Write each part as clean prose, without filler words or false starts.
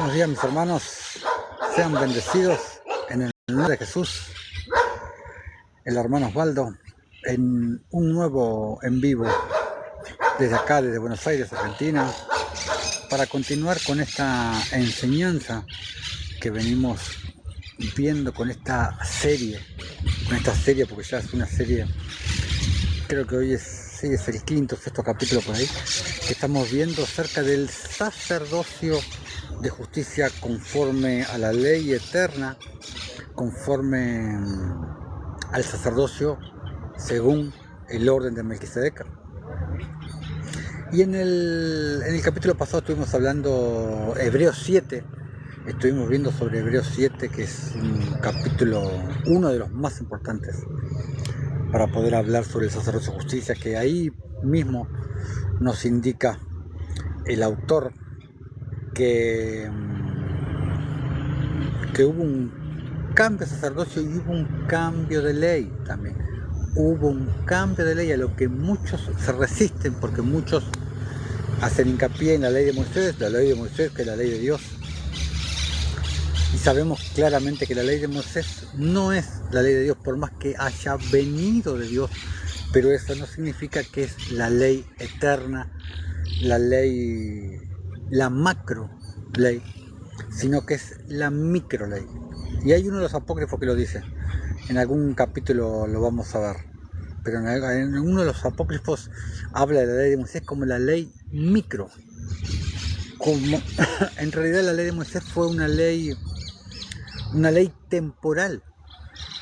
Buenos días, mis hermanos, sean bendecidos en el nombre de Jesús. El hermano Osvaldo en un nuevo en vivo desde acá, desde Buenos Aires, Argentina, para continuar con esta enseñanza que venimos viendo con esta serie, porque ya es una serie, creo que hoy es el quinto o sexto capítulo por ahí, que estamos viendo acerca del sacerdocio de justicia conforme a la ley eterna, conforme al sacerdocio según el orden de Melquisedec. Y en el capítulo pasado estuvimos hablando Hebreos 7, estuvimos viendo sobre Hebreos 7, que es un capítulo, uno de los más importantes para poder hablar sobre el sacerdocio de justicia, que ahí mismo nos indica el autor que hubo un cambio de sacerdocio y hubo un cambio de ley también. Hubo un cambio de ley a lo que muchos se resisten, porque muchos hacen hincapié en la ley de Moisés, que es la ley de Dios. Y sabemos claramente que la ley de Moisés no es la ley de Dios, por más que haya venido de Dios, pero eso no significa que es la ley eterna, la ley, la macro ley, sino que es la micro ley. Y hay uno de los apócrifos que lo dice, en algún capítulo lo vamos a ver, pero en uno de los apócrifos habla de la ley de Moisés como la ley micro, como en realidad la ley de Moisés fue una ley temporal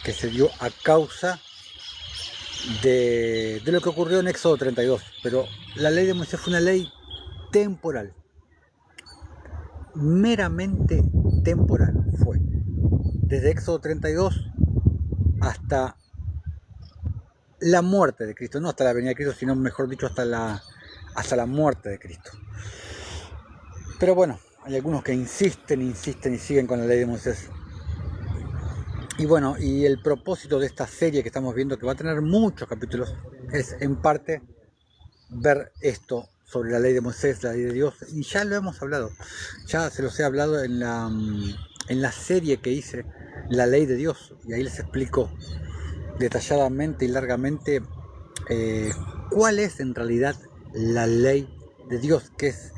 que se dio a causa de lo que ocurrió en Éxodo 32, pero la ley de Moisés fue una ley temporal, meramente temporal fue, desde Éxodo 32 hasta la muerte de Cristo, no hasta la venida de Cristo, sino mejor dicho hasta la muerte de Cristo. Pero bueno, hay algunos que insisten y siguen con la ley de Moisés. Y bueno, y el propósito de esta serie que estamos viendo, que va a tener muchos capítulos, es en parte ver esto sobre la ley de Moisés, la ley de Dios, y ya lo hemos hablado, ya se los he hablado en la serie que hice, la ley de Dios, y ahí les explico detalladamente y largamente cuál es en realidad la ley de Dios, que es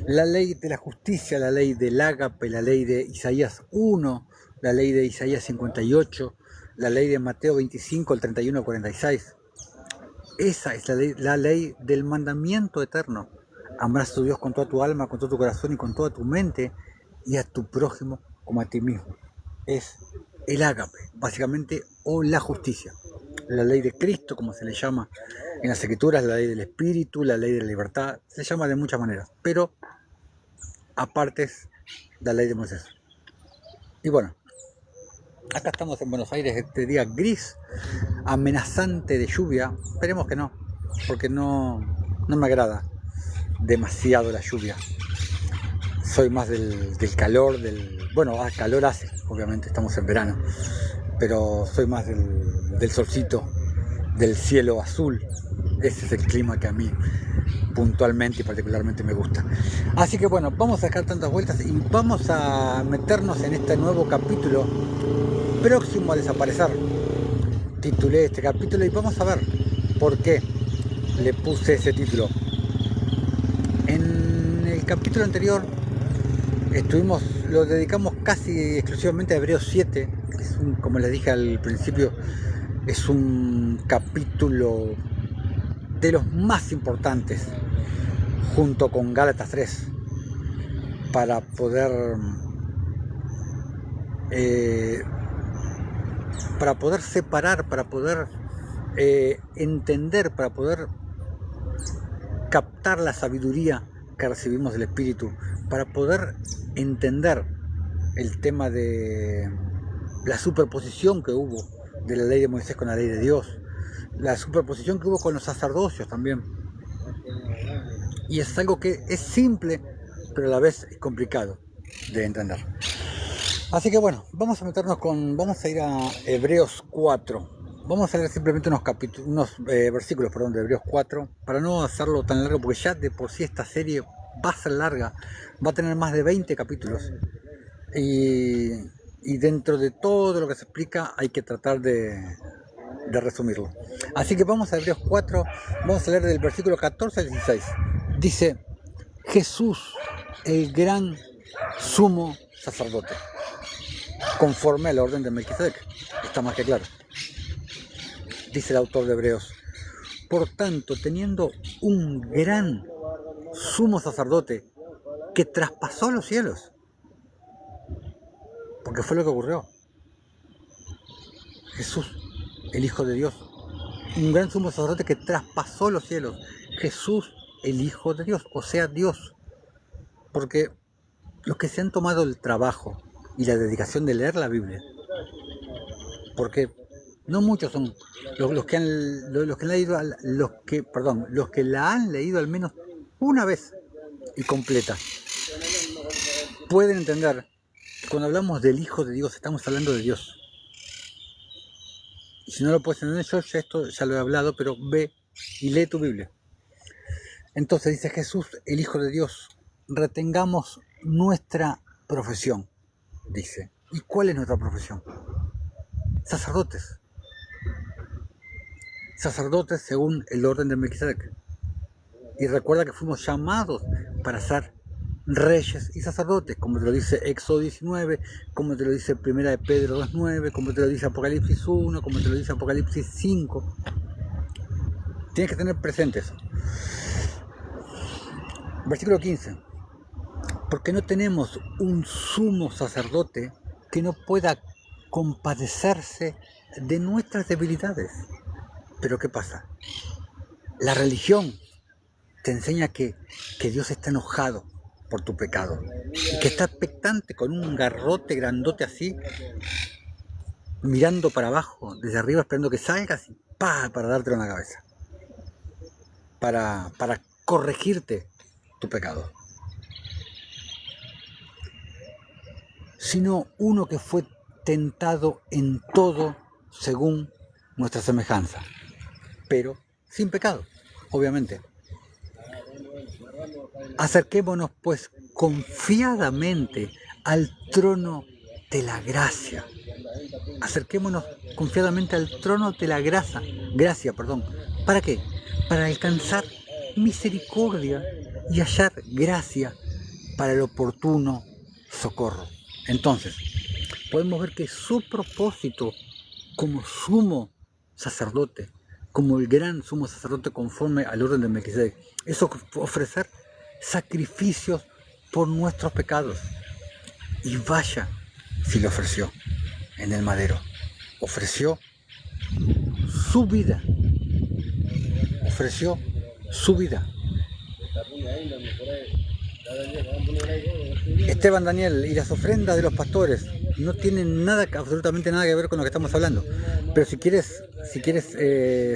la ley de la justicia, la ley del ágape, la ley de Isaías 1, la ley de Isaías 58, la ley de Mateo 25, el 31 al 46. Esa es la ley del mandamiento eterno. Amarás a tu Dios con toda tu alma, con todo tu corazón y con toda tu mente, y a tu prójimo como a ti mismo. Es el ágape, básicamente, o la justicia. La ley de Cristo, como se le llama en las Escrituras, la ley del Espíritu, la ley de la libertad, se llama de muchas maneras, pero aparte es la ley de Moisés. Y bueno, acá estamos en Buenos Aires, este día gris, amenazante de lluvia. Esperemos que no, porque no me agrada demasiado la lluvia. Soy más del calor, bueno, calor hace, obviamente estamos en verano, pero soy más del solcito, del cielo azul. Ese es el clima que a mí puntualmente y particularmente me gusta. Así que bueno, vamos a dejar tantas vueltas y vamos a meternos en este nuevo capítulo próximo a desaparecer. Titulé este capítulo y vamos a ver por qué le puse ese título. En el capítulo anterior lo dedicamos casi exclusivamente a Hebreos 7, que es como les dije al principio, es un capítulo de los más importantes, junto con Gálatas 3, para poder separar, para poder entender, para poder captar la sabiduría que recibimos del Espíritu, para poder entender el tema de la superposición que hubo de la ley de Moisés con la ley de Dios, la superposición que hubo con los sacerdocios también. Y es algo que es simple, pero a la vez es complicado de entender. Así que bueno, vamos a ir a Hebreos 4. Vamos a leer simplemente unos versículos de Hebreos 4, para no hacerlo tan largo, porque ya de por sí esta serie va a ser larga, va a tener más de 20 capítulos y dentro de todo lo que se explica hay que tratar de resumirlo. Así que vamos a Hebreos 4, vamos a leer del versículo 14 al 16. Dice: Jesús, el gran sumo sacerdote, conforme al orden de Melquisedec. Está más que claro. Dice el autor de Hebreos: por tanto, teniendo un gran sumo sacerdote que traspasó los cielos, porque fue lo que ocurrió. Jesús, el Hijo de Dios, un gran sumo sacerdote que traspasó los cielos. Jesús, el Hijo de Dios, o sea, Dios. Porque los que se han tomado el trabajo y la dedicación de leer la Biblia, porque no muchos son los que la han leído al menos una vez y completa, pueden entender que cuando hablamos del Hijo de Dios estamos hablando de Dios. Y si no lo puedes entender, yo esto ya lo he hablado, pero ve y lee tu Biblia. Entonces dice Jesús, el Hijo de Dios, retengamos nuestra profesión, dice. ¿Y cuál es nuestra profesión? Sacerdotes. Sacerdotes según el orden de Melquisedec. Y recuerda que fuimos llamados para ser reyes y sacerdotes, como te lo dice Éxodo 19, como te lo dice 1 de Pedro 2.9, como te lo dice Apocalipsis 1, como te lo dice Apocalipsis 5. Tienes que tener presente eso. Versículo 15. Porque no tenemos un sumo sacerdote que no pueda compadecerse de nuestras debilidades. Pero ¿qué pasa? La religión te enseña que Dios está enojado por tu pecado y que está expectante con un garrote grandote así, mirando para abajo, desde arriba, esperando que salgas y para dártelo en la cabeza, para corregirte tu pecado. Sino uno que fue tentado en todo según nuestra semejanza, pero sin pecado, obviamente. Acerquémonos pues confiadamente al trono de la gracia. Acerquémonos confiadamente al trono de la gracia. ¿Para qué? Para alcanzar misericordia y hallar gracia para el oportuno socorro. Entonces, podemos ver que su propósito como sumo sacerdote, como el gran sumo sacerdote conforme al orden de Melquisedec, es ofrecer sacrificios por nuestros pecados. Y vaya si lo ofreció en el madero. Ofreció su vida. Ofreció su vida. Esteban Daniel, y las ofrendas de los pastores no tienen absolutamente nada que ver con lo que estamos hablando. Pero si quieres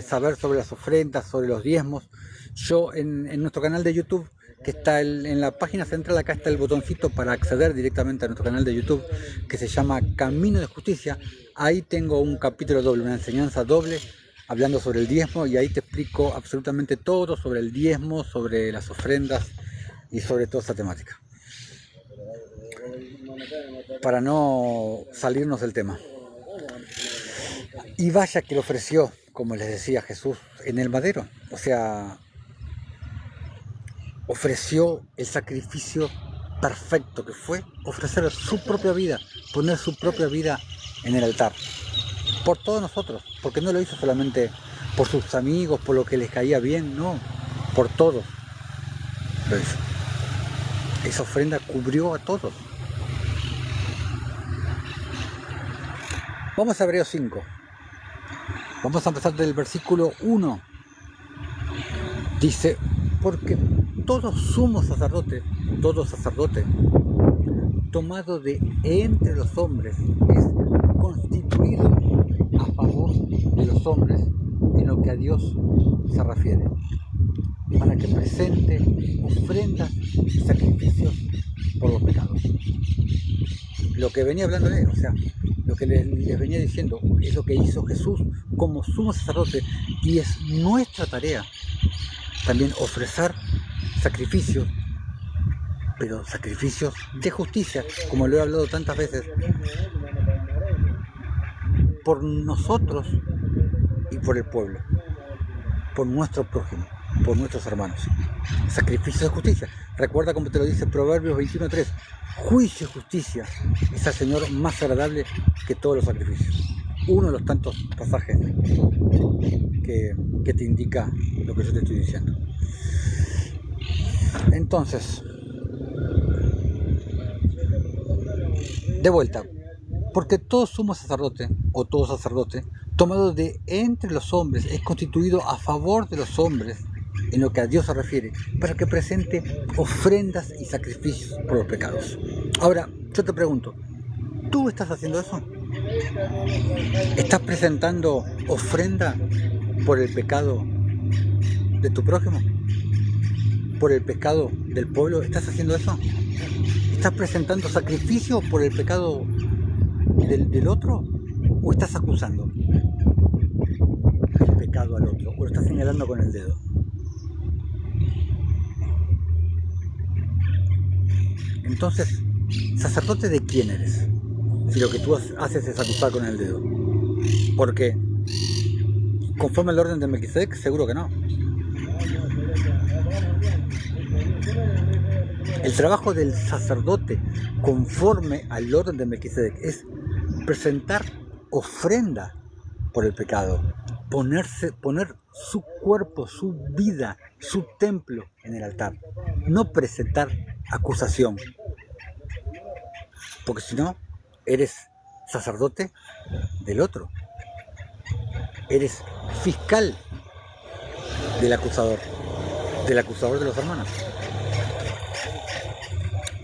saber sobre las ofrendas, sobre los diezmos, yo en nuestro canal de YouTube, que está en la página central, acá está el botoncito para acceder directamente a nuestro canal de YouTube, que se llama Camino de Justicia. Ahí tengo un capítulo doble, una enseñanza doble, hablando sobre el diezmo, y ahí te explico absolutamente todo sobre el diezmo, sobre las ofrendas y sobre toda esa temática, para no salirnos del tema. Y vaya que lo ofreció, como les decía Jesús, en el madero. O sea, ofreció el sacrificio perfecto que fue ofrecer su propia vida, poner su propia vida en el altar, por todos nosotros, porque no lo hizo solamente por sus amigos, por lo que les caía bien, no, por todos lo hizo. Esa ofrenda cubrió a todos. Vamos a Hebreos 5. Vamos a empezar del versículo 1. Dice: porque todo sumo sacerdote, tomado de entre los hombres, es constituido a favor de los hombres en lo que a Dios se refiere, para que presente ofrendas y sacrificios por los pecados. Lo que venía hablando de él, o sea, lo que les venía diciendo, es lo que hizo Jesús como sumo sacerdote, y es nuestra tarea también ofrecer sacrificios pero sacrificios de justicia, como lo he hablado tantas veces, por nosotros y por el pueblo, por nuestro prójimo, por nuestros hermanos. Sacrificios de justicia. Recuerda como te lo dice Proverbios 21:3. Juicio y justicia es al Señor más agradable que todos los sacrificios. Uno de los tantos pasajes que te indica lo que yo te estoy diciendo. Entonces, de vuelta, porque todo sumo sacerdote o todo sacerdote tomado de entre los hombres es constituido a favor de los hombres en lo que a Dios se refiere, para que presente ofrendas y sacrificios por los pecados. Ahora, yo te pregunto, ¿tú estás haciendo eso? ¿Estás presentando ofrenda por el pecado de tu prójimo? ¿Por el pecado del pueblo? ¿Estás haciendo eso? ¿Estás presentando sacrificio por el pecado del otro? ¿O estás acusando el pecado al otro? ¿O lo estás señalando con el dedo? Entonces, ¿sacerdote de quién eres? Si lo que tú haces es acusar con el dedo. Porque, conforme al orden de Melquisedec, seguro que no. El trabajo del sacerdote, conforme al orden de Melquisedec, es presentar ofrenda por el pecado. Poner su cuerpo, su vida, su templo en el altar. No presentar acusación. Porque si no, eres sacerdote del otro. Eres fiscal del acusador de los hermanos.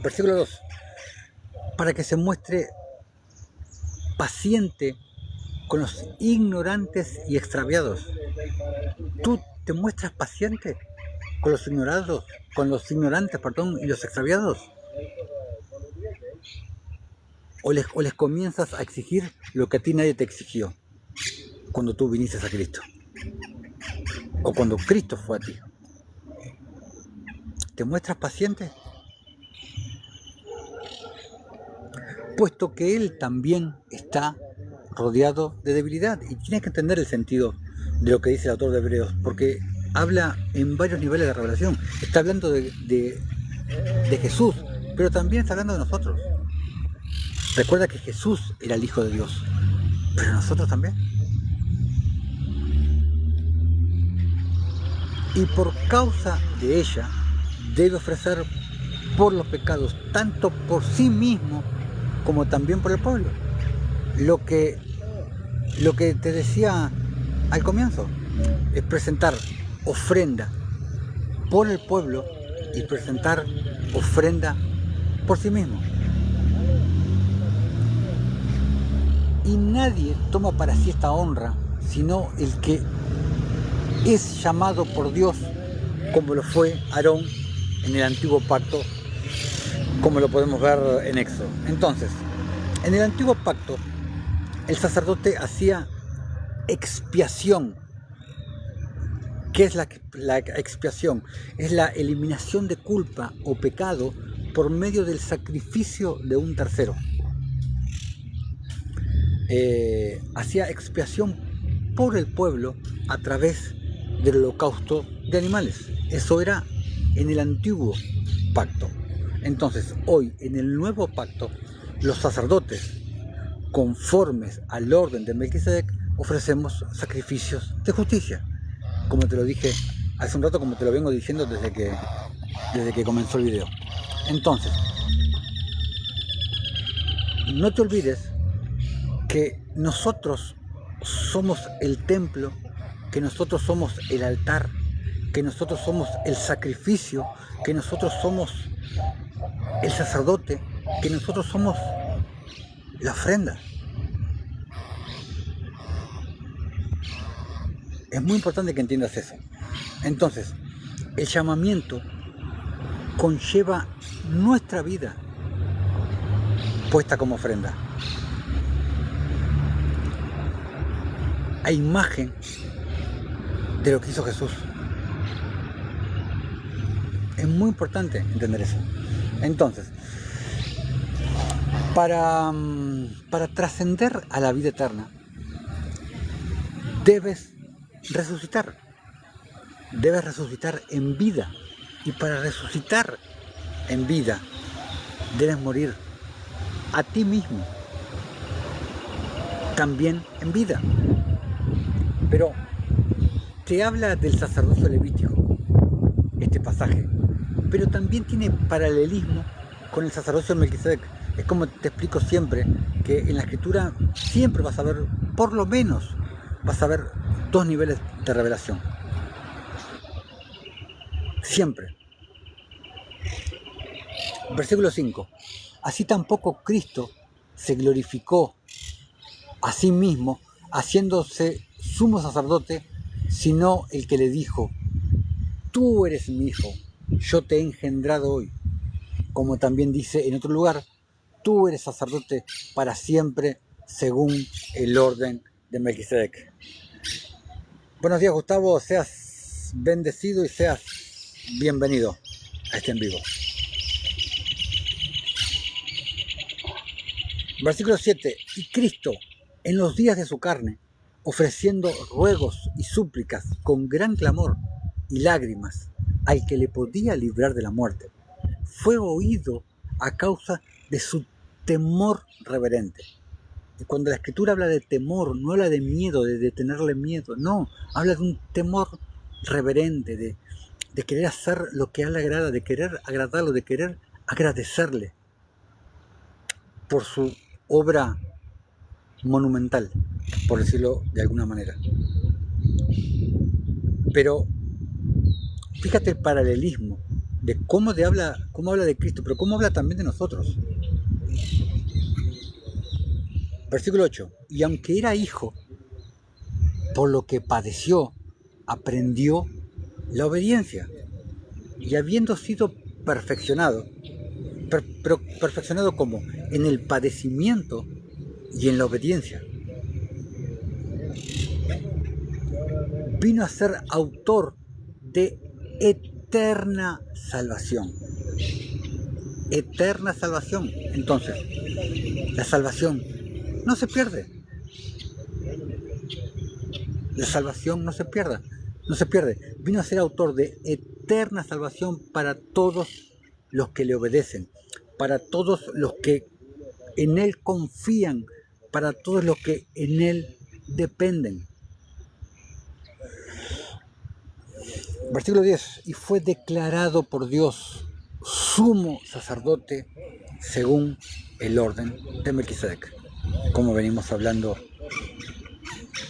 Versículo 2. Para que se muestre paciente con los ignorantes y extraviados. ¿Tú te muestras paciente con los ignorantes, y los extraviados? ¿O les comienzas a exigir lo que a ti nadie te exigió cuando tú viniste a Cristo? ¿O cuando Cristo fue a ti? ¿Te muestras paciente? Puesto que Él también está rodeado de debilidad. Y tienes que entender el sentido de lo que dice el autor de Hebreos, porque habla en varios niveles de revelación. Está hablando de Jesús, pero también está hablando de nosotros. Recuerda que Jesús era el Hijo de Dios, pero nosotros también. Y por causa de ella, debe ofrecer por los pecados, tanto por sí mismo, como también por el pueblo. Lo que te decía al comienzo, es presentar ofrenda por el pueblo y presentar ofrenda por sí mismo. Y nadie toma para sí esta honra, sino el que es llamado por Dios, como lo fue Aarón en el antiguo pacto, como lo podemos ver en Éxodo. Entonces, en el antiguo pacto, el sacerdote hacía expiación. ¿Qué es la expiación? Es la eliminación de culpa o pecado por medio del sacrificio de un tercero. Hacía expiación por el pueblo a través del holocausto de animales. Eso era en el antiguo pacto. Entonces, hoy, en el nuevo pacto, los sacerdotes, conformes al orden de Melquisedec, ofrecemos sacrificios de justicia. Como te lo dije hace un rato, como te lo vengo diciendo desde que comenzó el video. Entonces, no te olvides que nosotros somos el templo, que nosotros somos el altar, que nosotros somos el sacrificio, que nosotros somos el sacerdote, que nosotros somos la ofrenda. Es muy importante que entiendas eso. Entonces, el llamamiento conlleva nuestra vida puesta como ofrenda, a imagen de lo que hizo Jesús. Es muy importante entender eso. Entonces, para trascender a la vida eterna, debes resucitar. Debes resucitar en vida. Y para resucitar en vida, debes morir a ti mismo, también en vida. Pero te habla del sacerdocio levítico, este pasaje, pero también tiene paralelismo con el sacerdocio de Melquisedec. Es como te explico siempre, que en la escritura siempre vas a ver, por lo menos, vas a ver dos niveles de revelación. Siempre. Versículo 5. Así tampoco Cristo se glorificó a sí mismo, haciéndose sumo sacerdote, sino el que le dijo: tú eres mi hijo, yo te he engendrado hoy. Como también dice en otro lugar: tú eres sacerdote para siempre, según el orden de Melquisedec. Buenos días, Gustavo, seas bendecido y seas bienvenido a este en vivo. Versículo 7. Y Cristo, en los días de su carne, ofreciendo ruegos y súplicas con gran clamor y lágrimas al que le podía librar de la muerte, fue oído a causa de su temor reverente. Y cuando la Escritura habla de temor, no habla de miedo, de tenerle miedo, no, habla de un temor reverente, de querer hacer lo que a él le agrada, de querer agradarlo, de querer agradecerle por su obra monumental, por decirlo de alguna manera. Pero fíjate el paralelismo de cómo habla de Cristo, pero cómo habla también de nosotros. Versículo 8. Y aunque era hijo, por lo que padeció, aprendió la obediencia. Y habiendo sido perfeccionado, pero perfeccionado como en el padecimiento y en la obediencia, vino a ser autor de eterna salvación. Eterna salvación. Entonces, la salvación no se pierde. La salvación no se pierde. Vino a ser autor de eterna salvación para todos los que le obedecen, para todos los que en Él confían, para todos los que en Él dependen. Versículo 10. Y fue declarado por Dios sumo sacerdote según el orden de Melquisedec, como venimos hablando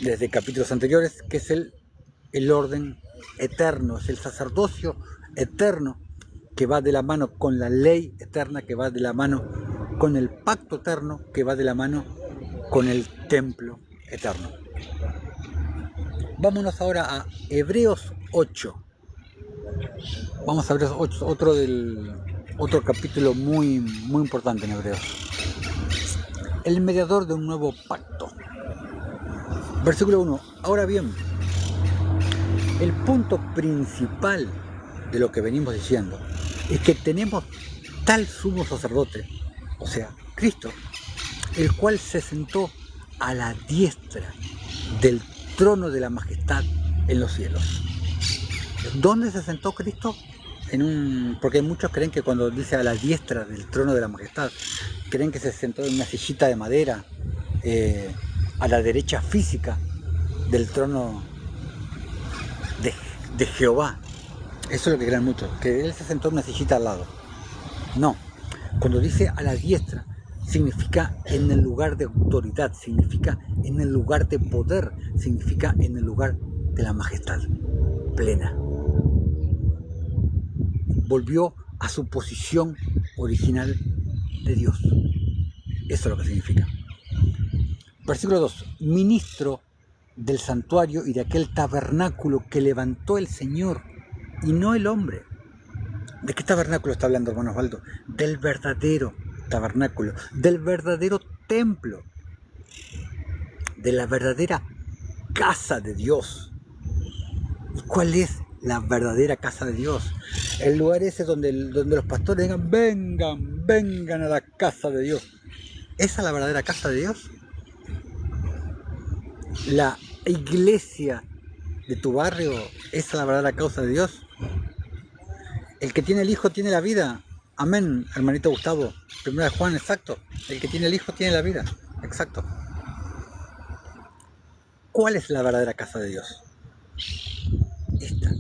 desde capítulos anteriores, que es el orden eterno, es el sacerdocio eterno que va de la mano con la ley eterna, que va de la mano con el pacto eterno, que va de la mano con el templo eterno. Vámonos ahora a Hebreos 8. Vamos a ver otro capítulo muy importante en Hebreos. El mediador de un nuevo pacto. Versículo 1. Ahora bien, el punto principal de lo que venimos diciendo es que tenemos tal sumo sacerdote, o sea, Cristo, el cual se sentó a la diestra del trono de la majestad en los cielos. ¿Dónde se sentó Cristo? Porque muchos creen que cuando dice a la diestra del trono de la majestad, creen que se sentó en una sillita de madera a la derecha física del trono de Jehová. Eso es lo que creen muchos, que Él se sentó en una sillita al lado. No, cuando dice a la diestra, significa en el lugar de autoridad, significa en el lugar de poder, significa en el lugar de la majestad plena. Volvió a su posición original de Dios. Eso es lo que significa. Versículo 2. Ministro del santuario y de aquel tabernáculo que levantó el Señor y no el hombre. ¿De qué tabernáculo está hablando, hermano Osvaldo? Del verdadero tabernáculo, del verdadero templo, de la verdadera casa de Dios. ¿Y cuál es la verdadera casa de Dios. El lugar ese donde los pastores digan, vengan, vengan a la casa de Dios. ¿Esa es la verdadera casa de Dios? La iglesia de tu barrio, ¿esa es la verdadera causa de Dios? El que tiene el Hijo tiene la vida. Amén, hermanito Gustavo. Primera de Juan, exacto. El que tiene el Hijo tiene la vida. Exacto. ¿Cuál es la verdadera casa de Dios? Esta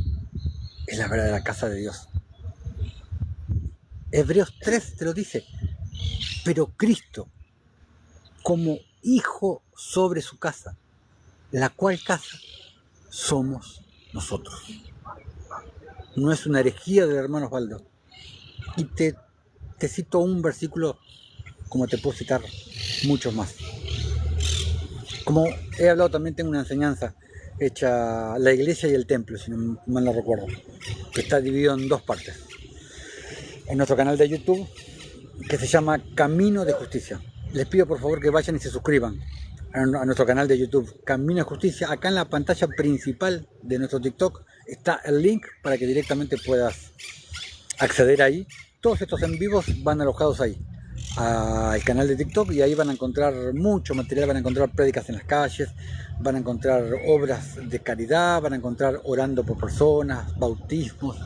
es la verdadera casa de Dios. Hebreos 3 te lo dice. Pero Cristo, como Hijo sobre su casa, la cual casa somos nosotros. No es una herejía del hermano Osvaldo. Y te cito un versículo, como te puedo citar muchos más. Como he hablado, también tengo una enseñanza hecha la iglesia y el templo, si no mal no recuerdo, que está dividido en dos partes. En nuestro canal de YouTube, que se llama Camino de Justicia. Les pido por favor que vayan y se suscriban a nuestro canal de YouTube, Camino de Justicia. Acá en la pantalla principal de nuestro TikTok está el link para que directamente puedas acceder ahí. Todos estos en vivos van alojados ahí, al canal de TikTok, y ahí van a encontrar mucho material. Van a encontrar prédicas en las calles, van a encontrar obras de caridad, van a encontrar orando por personas, bautismos.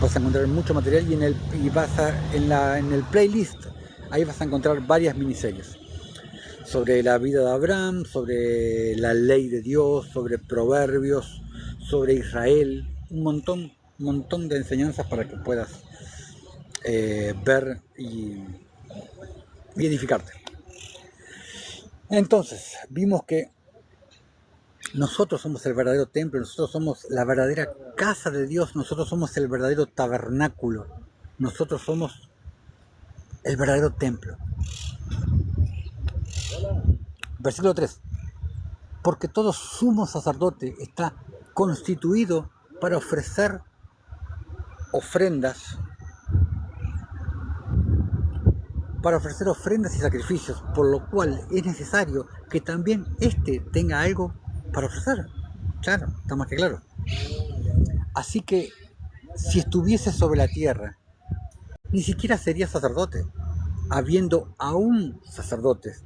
Vas a encontrar mucho material, y en el playlist ahí vas a encontrar varias miniseries sobre la vida de Abraham, sobre la ley de Dios, sobre proverbios, sobre Israel, un montón de enseñanzas para que puedas ver y edificarte. Entonces, vimos que nosotros somos el verdadero templo, nosotros somos la verdadera casa de Dios, nosotros somos el verdadero tabernáculo, nosotros somos el verdadero templo. Versículo 3. Porque todo sumo sacerdote está constituido para ofrecer ofrendas y sacrificios, por lo cual es necesario que también éste tenga algo para ofrecer. Claro, está más que claro. Así que si estuviese sobre la tierra, ni siquiera sería sacerdote, habiendo aún sacerdotes.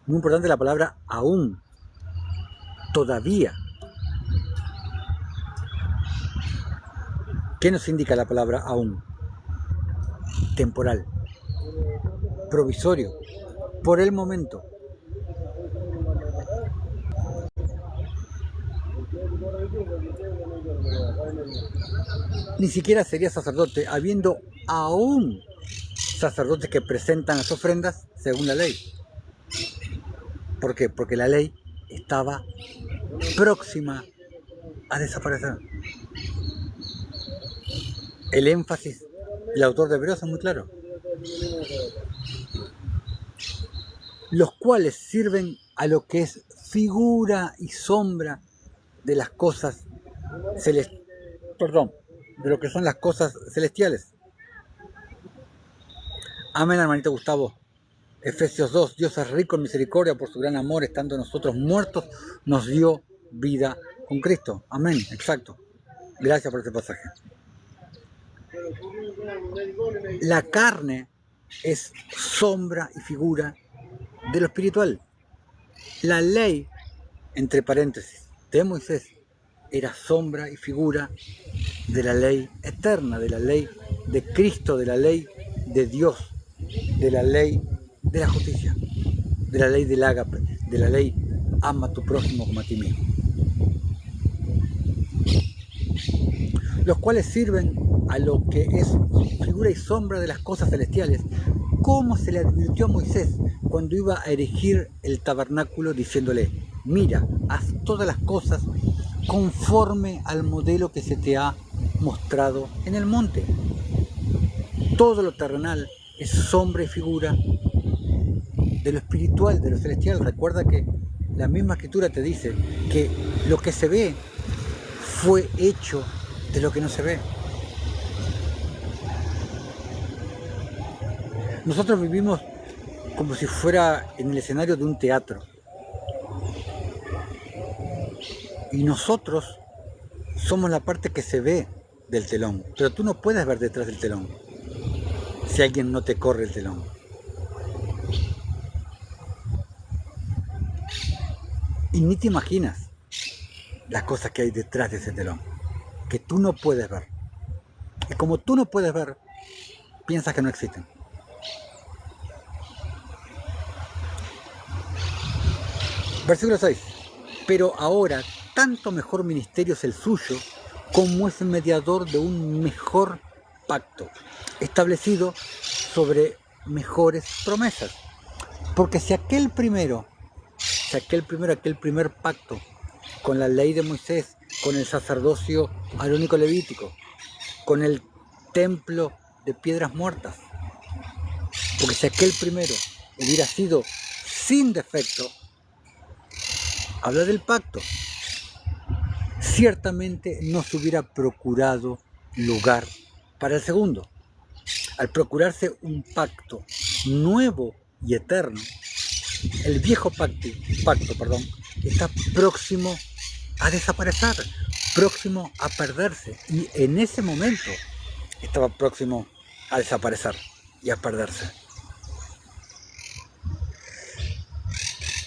Muy importante la palabra aún, todavía. ¿Qué nos indica la palabra aún? Temporal, provisorio, por el momento. Ni siquiera sería sacerdote, habiendo aún sacerdotes que presentan las ofrendas según la ley. ¿Por qué? Porque la ley estaba próxima a desaparecer. El énfasis, el autor de Hebreos es muy claro. Los cuales sirven a lo que es figura y sombra de las cosas celestiales, de lo que son las cosas celestiales. Amén, hermanito Gustavo. Efesios 2, Dios es rico en misericordia, por su gran amor, estando nosotros muertos, nos dio vida con Cristo. Amén, exacto. Gracias por este pasaje. La carne es sombra y figura de lo espiritual. La ley, entre paréntesis, de Moisés, era sombra y figura de la ley eterna, de la ley de Cristo, de la ley de Dios, de la ley de la justicia, de la ley del ágape, de la ley ama a tu prójimo como a ti mismo. Los cuales sirven a lo que es figura y sombra de las cosas celestiales, como se le advirtió a Moisés cuando iba a erigir el tabernáculo, diciéndole: mira, haz todas las cosas conforme al modelo que se te ha mostrado en el monte. Todo lo terrenal es sombra y figura de lo espiritual, de lo celestial. Recuerda que la misma escritura te dice que lo que se ve fue hecho de lo que no se ve. Nosotros vivimos como si fuera en el escenario de un teatro. Y nosotros somos la parte que se ve del telón, pero tú no puedes ver detrás del telón si alguien no te corre el telón. Y ni te imaginas las cosas que hay detrás de ese telón, que tú no puedes ver. Y como tú no puedes ver, piensas que no existen. Versículo 6. Pero ahora, tanto mejor ministerio es el suyo, como es el mediador de un mejor pacto, establecido sobre mejores promesas. Porque si aquel primer pacto, con la ley de Moisés, con el sacerdocio arónico levítico, con el templo de piedras muertas, porque si aquel primero hubiera sido sin defecto, habla del pacto, ciertamente no se hubiera procurado lugar para el segundo. Al procurarse un pacto nuevo y eterno, el viejo pacto, está próximo a desaparecer, próximo a perderse, y en ese momento estaba próximo a desaparecer y a perderse.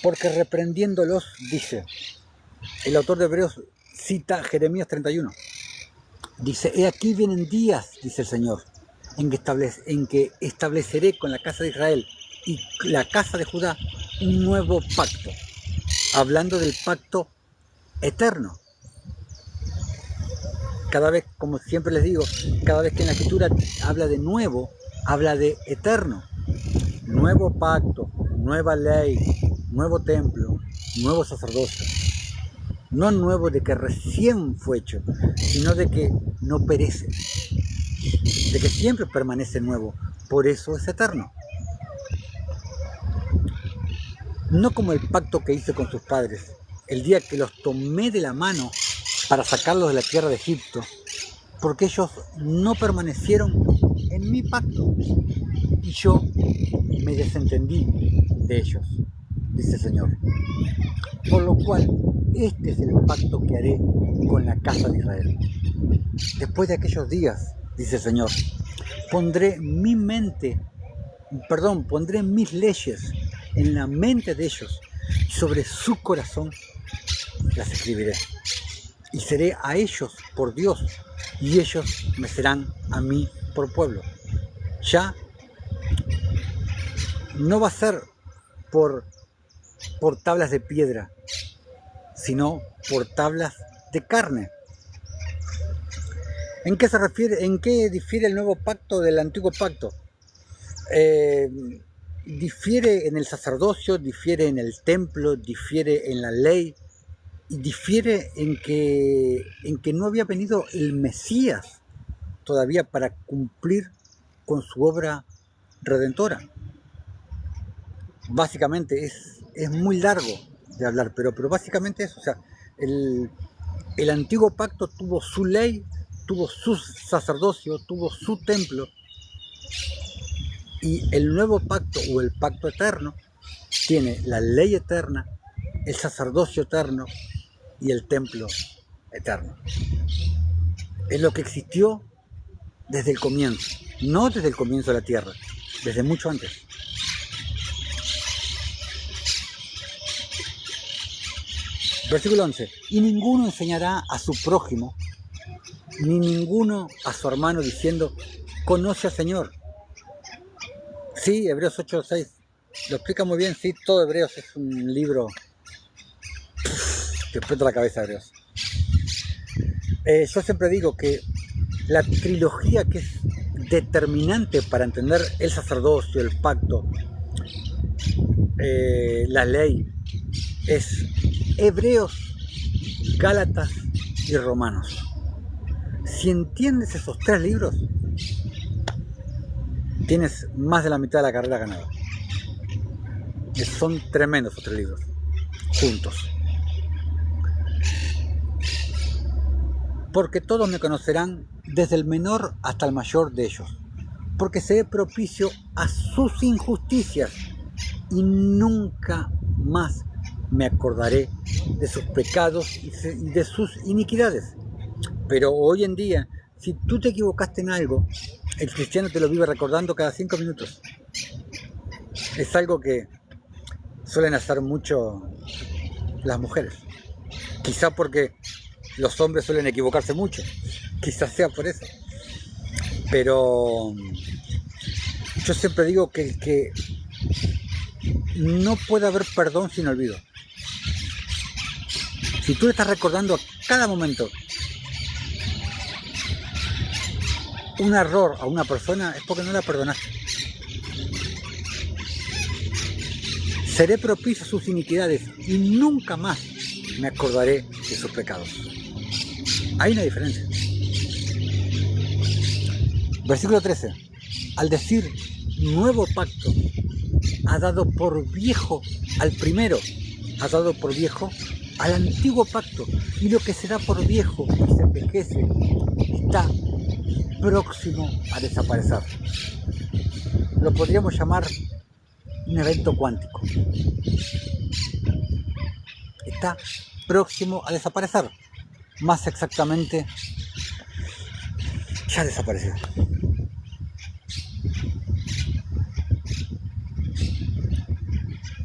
Porque reprendiéndolos, dice, el autor de Hebreos cita Jeremías 31. Dice, he aquí vienen días, dice el Señor, en que estableceré con la casa de Israel y la casa de Judá un nuevo pacto, hablando del pacto eterno. Cada vez, como siempre les digo, cada vez que en la Escritura habla de nuevo, habla de eterno. Nuevo pacto, nueva ley, nuevo templo, nuevo sacerdocio. No nuevo de que recién fue hecho, sino de que no perece, de que siempre permanece nuevo, por eso es eterno. No como el pacto que hice con sus padres, el día que los tomé de la mano para sacarlos de la tierra de Egipto, porque ellos no permanecieron en mi pacto y yo me desentendí de ellos, dice el Señor. Por lo cual, este es el pacto que haré con la casa de Israel. Después de aquellos días, dice el Señor, pondré mis leyes en la mente de ellos, y sobre su corazón las escribiré. Y seré a ellos por Dios, y ellos me serán a mí por pueblo. Ya no va a ser por tablas de piedra, sino por tablas de carne. ¿En qué se refiere? ¿En qué difiere el nuevo pacto del antiguo pacto? Difiere en el sacerdocio, difiere en el templo, difiere en la ley, y difiere en que no había venido el Mesías todavía para cumplir con su obra redentora. Básicamente es muy largo de hablar, pero básicamente eso. O sea, el antiguo pacto tuvo su ley, tuvo su sacerdocio, tuvo su templo, y el nuevo pacto o el pacto eterno tiene la ley eterna, el sacerdocio eterno y el templo eterno. Es lo que existió desde el comienzo, no desde el comienzo de la tierra, desde mucho antes. Versículo 11. Y ninguno enseñará a su prójimo, ni ninguno a su hermano diciendo, conoce al Señor. Sí, Hebreos 8:6 lo explica muy bien. Sí, todo Hebreos es un libro que explota la cabeza, Hebreos. Yo siempre digo que la trilogía que es determinante para entender el sacerdocio, el pacto, la ley, es Hebreos, Gálatas y Romanos. Si entiendes esos 3 libros, tienes más de la mitad de la carrera ganada. Son tremendos esos 3 libros, juntos. Porque todos me conocerán, desde el menor hasta el mayor de ellos, porque seré propicio a sus injusticias y nunca más me acordaré de sus pecados y de sus iniquidades. Pero hoy en día, si tú te equivocaste en algo, el cristiano te lo vive recordando cada 5 minutos. Es algo que suelen hacer mucho las mujeres. Quizá porque los hombres suelen equivocarse mucho. Quizás sea por eso. Pero yo siempre digo que no puede haber perdón sin olvido. Si tú estás recordando a cada momento un error a una persona, es porque no la perdonaste. Seré propicio a sus iniquidades y nunca más me acordaré de sus pecados. Hay una diferencia. Versículo 13. Al decir nuevo pacto, ha dado por viejo al primero, ha dado por viejo al antiguo pacto, y lo que se da por viejo y se envejece está próximo a desaparecer. Lo podríamos llamar un evento cuántico. Está próximo a desaparecer. Más exactamente, ya desapareció.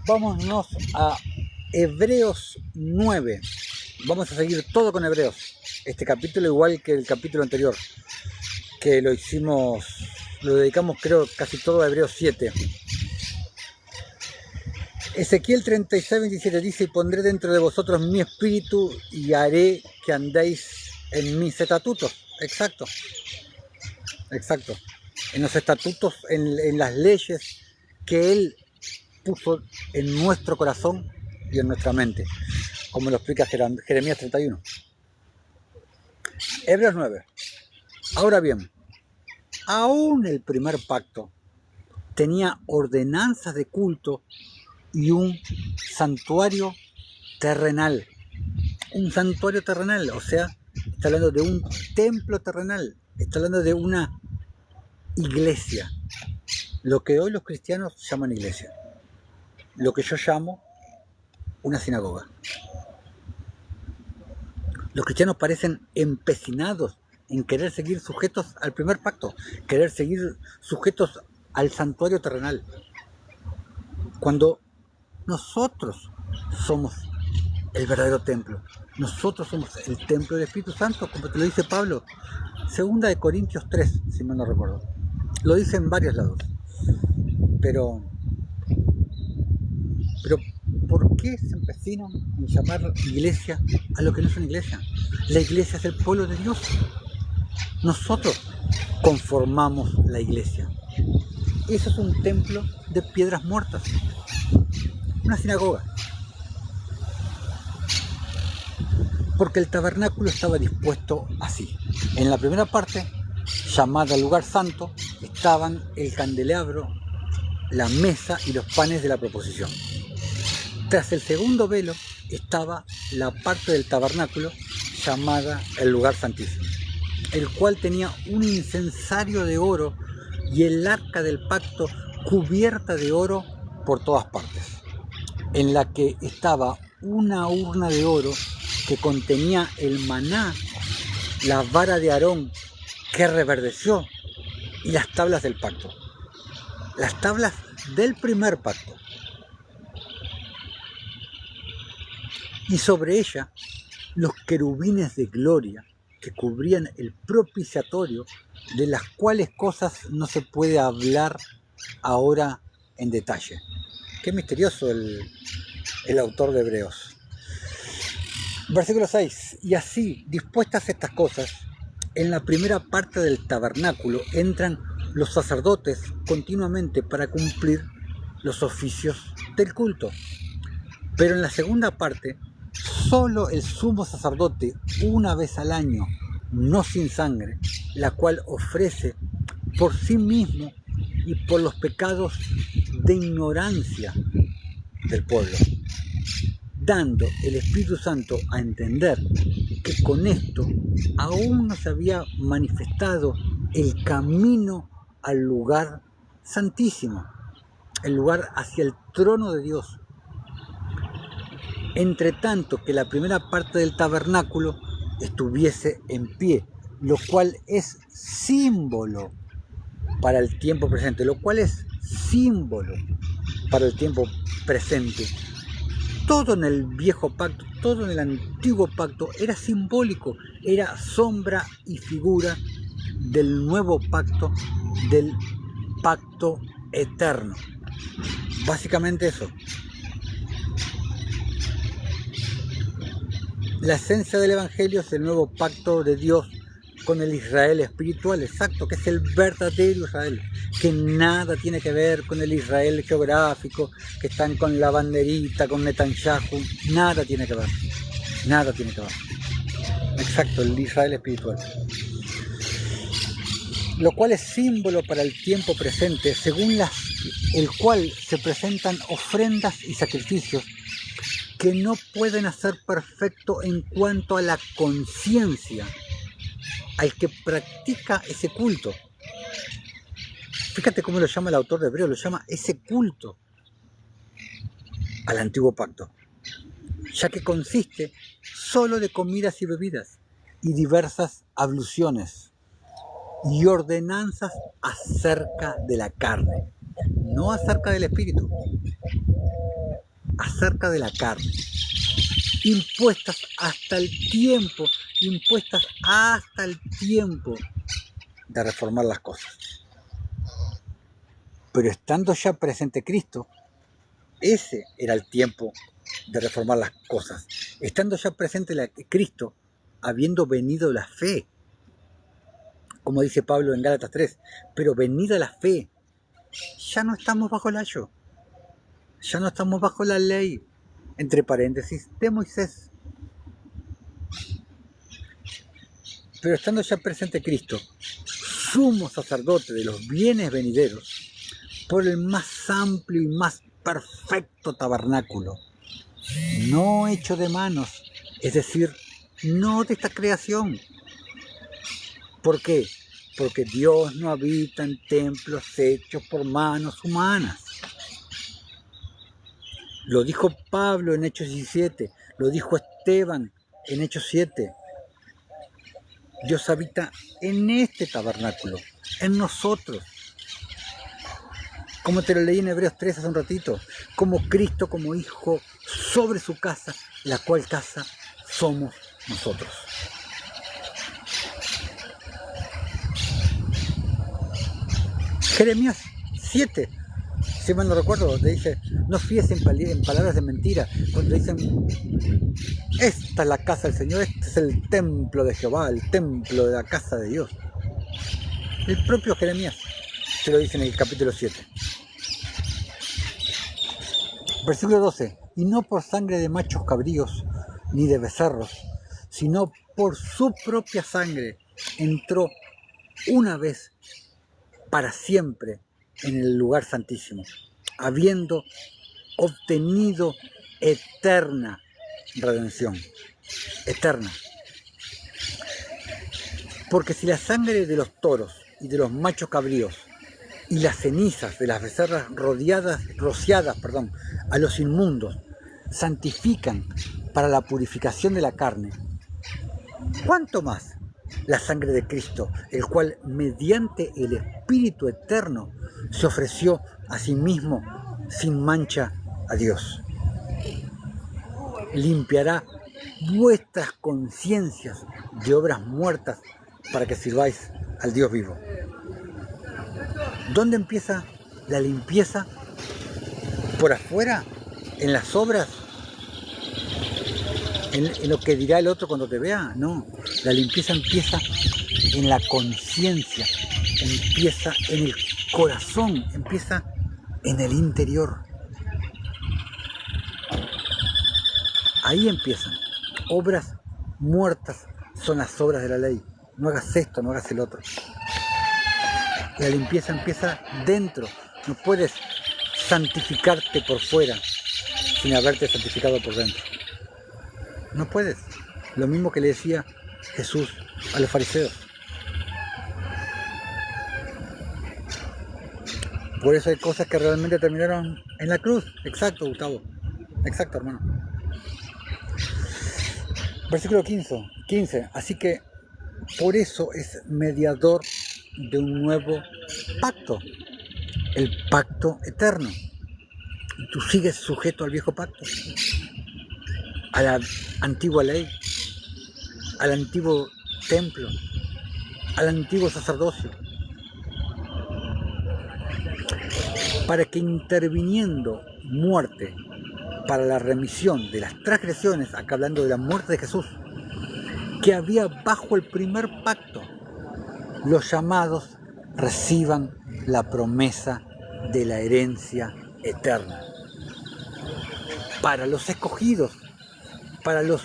Vámonos a Hebreos 9. Vamos a seguir todo con Hebreos. Este capítulo igual que el capítulo anterior, que lo dedicamos creo casi todo a Hebreos 7. Ezequiel 36:27 dice: y pondré dentro de vosotros mi espíritu y haré que andéis en mis estatutos. Exacto. En los estatutos, en las leyes que Él puso en nuestro corazón y en nuestra mente, como lo explica Jeremías 31. Hebreos 9. Ahora bien, aún el primer pacto tenía ordenanzas de culto y un santuario terrenal. Un santuario terrenal, o sea, está hablando de un templo terrenal, está hablando de una iglesia. Lo que hoy los cristianos llaman iglesia. Lo que yo llamo una sinagoga. Los cristianos parecen empecinados en querer seguir sujetos al primer pacto, querer seguir sujetos al santuario terrenal, cuando nosotros somos el verdadero templo. Nosotros somos el templo del Espíritu Santo, como te lo dice Pablo. 2 Corintios 3, si mal no recuerdo. Lo dice en varios lados. Pero ¿por qué se empecinan en llamar iglesia a lo que no es una iglesia? La iglesia es el pueblo de Dios. Nosotros conformamos la iglesia. Eso es un templo de piedras muertas. Una sinagoga. Porque el tabernáculo estaba dispuesto así. En la primera parte, llamada lugar santo, estaban el candelabro, la mesa y los panes de la proposición. Tras el segundo velo estaba la parte del tabernáculo llamada el lugar santísimo, el cual tenía un incensario de oro y el arca del pacto cubierta de oro por todas partes, en la que estaba una urna de oro que contenía el maná, la vara de Aarón que reverdeció y las tablas del pacto, las tablas del primer pacto. Y sobre ella los querubines de gloria que cubrían el propiciatorio, de las cuales cosas no se puede hablar ahora en detalle. Qué misterioso el autor de Hebreos. Versículo 6. Y así, dispuestas estas cosas, en la primera parte del tabernáculo entran los sacerdotes continuamente para cumplir los oficios del culto. Pero en la segunda parte, solo el sumo sacerdote, una vez al año, no sin sangre, la cual ofrece por sí mismo y por los pecados de ignorancia del pueblo, dando el Espíritu Santo a entender que con esto aún no se había manifestado el camino al lugar santísimo, el lugar hacia el trono de Dios. Entre tanto que la primera parte del tabernáculo estuviese en pie, lo cual es símbolo para el tiempo presente, lo cual es símbolo para el tiempo presente. Todo en el viejo pacto, todo en el antiguo pacto era simbólico, era sombra y figura del nuevo pacto, del pacto eterno. Básicamente eso. La esencia del Evangelio es el nuevo pacto de Dios con el Israel espiritual, exacto, que es el verdadero Israel, que nada tiene que ver con el Israel geográfico, que están con la banderita, con Netanyahu, nada tiene que ver, nada tiene que ver. Exacto, el Israel espiritual. Lo cual es símbolo para el tiempo presente, según el cual se presentan ofrendas y sacrificios que no pueden hacer perfecto en cuanto a la conciencia al que practica ese culto. Fíjate cómo lo llama el autor de Hebreo, lo llama ese culto al antiguo pacto, ya que consiste solo de comidas y bebidas y diversas abluciones y ordenanzas acerca de la carne, no acerca del espíritu, acerca de la carne, impuestas hasta el tiempo de reformar las cosas. Pero estando ya presente Cristo, ese era el tiempo de reformar las cosas. Estando ya presente Cristo, habiendo venido la fe, como dice Pablo en Gálatas 3, pero venida la fe, ya no estamos bajo el ayo, ya no estamos bajo la ley, entre paréntesis, de Moisés. Pero estando ya presente Cristo, sumo sacerdote de los bienes venideros, por el más amplio y más perfecto tabernáculo, no hecho de manos, es decir, no de esta creación. ¿Por qué? Porque Dios no habita en templos hechos por manos humanas. Lo dijo Pablo en Hechos 17, lo dijo Esteban en Hechos 7. Dios habita en este tabernáculo, en nosotros. Como te lo leí en Hebreos 3 hace un ratito, como Cristo como Hijo sobre su casa, la cual casa somos nosotros. Jeremías 7, si mal no recuerdo, te dice, no fíes en palabras de mentira, cuando dicen, esta es la casa del Señor, este es el templo de Jehová, el templo de la casa de Dios. El propio Jeremías se lo dice en el capítulo 7. Versículo 12, y no por sangre de machos cabríos, ni de becerros, sino por su propia sangre entró una vez para siempre en el lugar santísimo, habiendo obtenido eterna redención. Eterna. Porque si la sangre de los toros y de los machos cabríos y las cenizas de las becerras rociadas a los inmundos santifican para la purificación de la carne, ¿cuánto más la sangre de Cristo, el cual mediante el Espíritu Eterno se ofreció a sí mismo sin mancha a Dios? Limpiará vuestras conciencias de obras muertas para que sirváis al Dios vivo. ¿Dónde empieza la limpieza? ¿Por afuera? ¿En las obras? ¿En lo que dirá el otro cuando te vea? No, la limpieza empieza en la conciencia, empieza en el corazón, empieza en el interior. Ahí empiezan. Obras muertas son las obras de la ley. No hagas esto, no hagas el otro. La limpieza empieza dentro. No puedes santificarte por fuera sin haberte santificado por dentro. No puedes. Lo mismo que le decía Jesús a los fariseos. Por eso hay cosas que realmente terminaron en la cruz. Exacto, Gustavo. Exacto, hermano. Versículo 15. 15. Así que por eso es mediador de un nuevo pacto, el pacto eterno. Y tú sigues sujeto al viejo pacto, a la antigua ley, al antiguo templo, al antiguo sacerdocio, para que interviniendo muerte para la remisión de las transgresiones, acá hablando de la muerte de Jesús, que había bajo el primer pacto, los llamados reciban la promesa de la herencia eterna. Para los escogidos, para los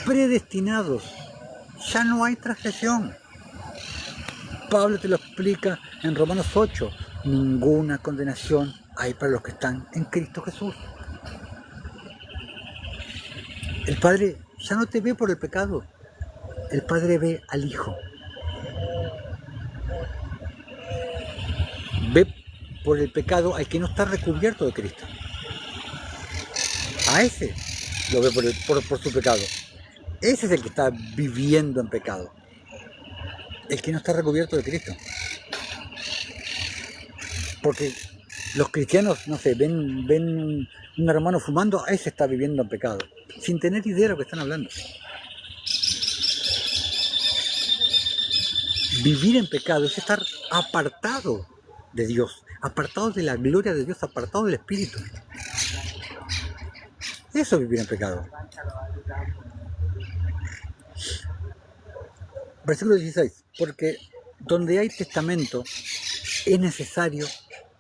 predestinados, ya no hay transgresión. Pablo te lo explica en Romanos 8, ninguna condenación hay para los que están en Cristo Jesús. El Padre ya no te ve por el pecado, el Padre ve al Hijo. Ve por el pecado al que no está recubierto de Cristo. A ese lo ve por su pecado. Ese es el que está viviendo en pecado. El que no está recubierto de Cristo. Porque los cristianos, no sé, ven un hermano fumando, ese está viviendo en pecado, sin tener idea de lo que están hablando. Vivir en pecado es estar apartado de Dios, apartado de la gloria de Dios, apartado del Espíritu. Eso es vivir en pecado. Versículo 16. Porque donde hay testamento es necesario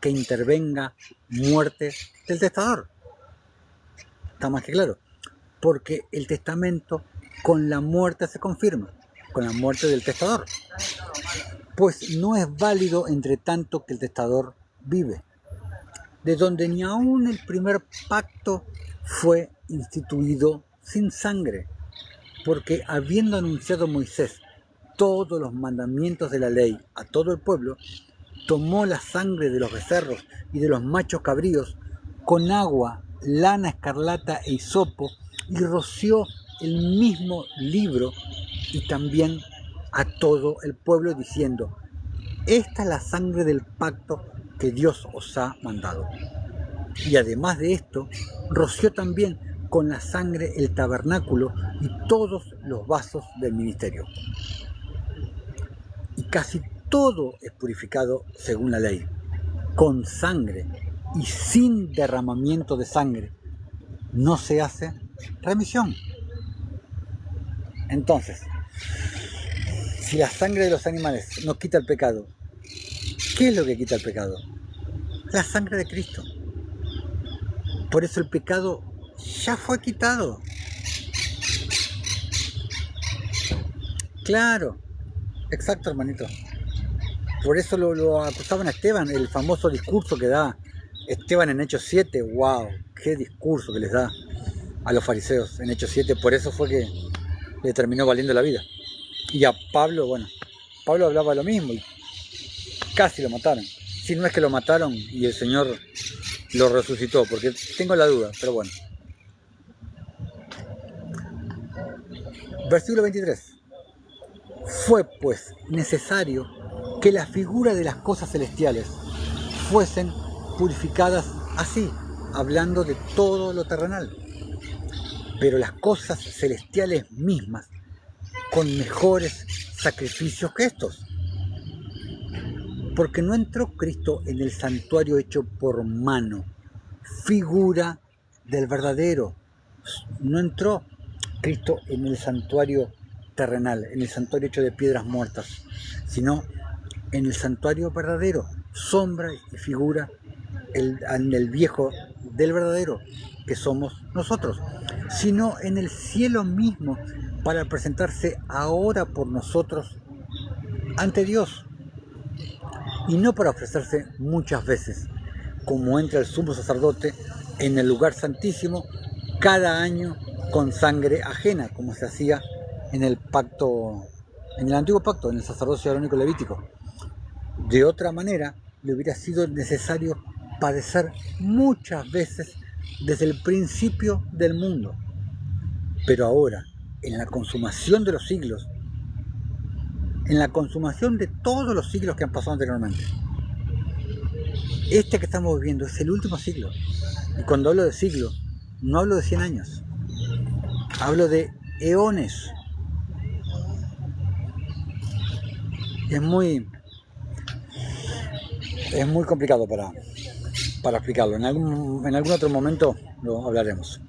que intervenga muerte del testador. Está más que claro. Porque el testamento con la muerte se confirma, con la muerte del testador. Pues no es válido entre tanto que el testador vive. De donde ni aún el primer pacto fue instituido sin sangre. Porque habiendo anunciado Moisés todos los mandamientos de la ley a todo el pueblo, tomó la sangre de los becerros y de los machos cabríos con agua, lana escarlata e hisopo y roció el mismo libro y también a todo el pueblo diciendo: esta es la sangre del pacto que Dios os ha mandado. Y además de esto, roció también con la sangre el tabernáculo y todos los vasos del ministerio. Y casi todo es purificado según la ley, con sangre y sin derramamiento de sangre no se hace remisión. Entonces, si la sangre de los animales no quita el pecado, ¿qué es lo que quita el pecado? La sangre de Cristo. Por eso el pecado ya fue quitado. Claro, exacto, hermanito. Por eso lo acusaban a Esteban, el famoso discurso que da Esteban en Hechos 7. ¡Wow! ¡Qué discurso que les da a los fariseos en Hechos 7! Por eso fue que le terminó valiendo la vida. Y a Pablo, bueno, Pablo hablaba lo mismo y casi lo mataron. Si no es que lo mataron y el Señor lo resucitó, porque tengo la duda, pero bueno. Versículo 23. Fue pues necesario que la figura de las cosas celestiales fuesen purificadas así, hablando de todo lo terrenal, pero las cosas celestiales mismas con mejores sacrificios que estos. Porque no entró Cristo en el santuario hecho por mano, figura del verdadero. No entró Cristo en el santuario terrenal, en el santuario hecho de piedras muertas, sino en el santuario verdadero, sombra y figura en el viejo del verdadero, que somos nosotros, sino en el cielo mismo, para presentarse ahora por nosotros ante Dios, y no para ofrecerse muchas veces, como entra el sumo sacerdote en el lugar santísimo cada año con sangre ajena, como se hacía en el pacto, en el antiguo pacto, en el sacerdocio arónico levítico. De otra manera, le hubiera sido necesario padecer muchas veces desde el principio del mundo. Pero ahora, en la consumación de los siglos, en la consumación de todos los siglos que han pasado anteriormente. Este que estamos viviendo es el último siglo. Y cuando hablo de siglo, no hablo de 100 años. Hablo de eones. Es muy complicado para explicarlo. En algún otro momento lo hablaremos.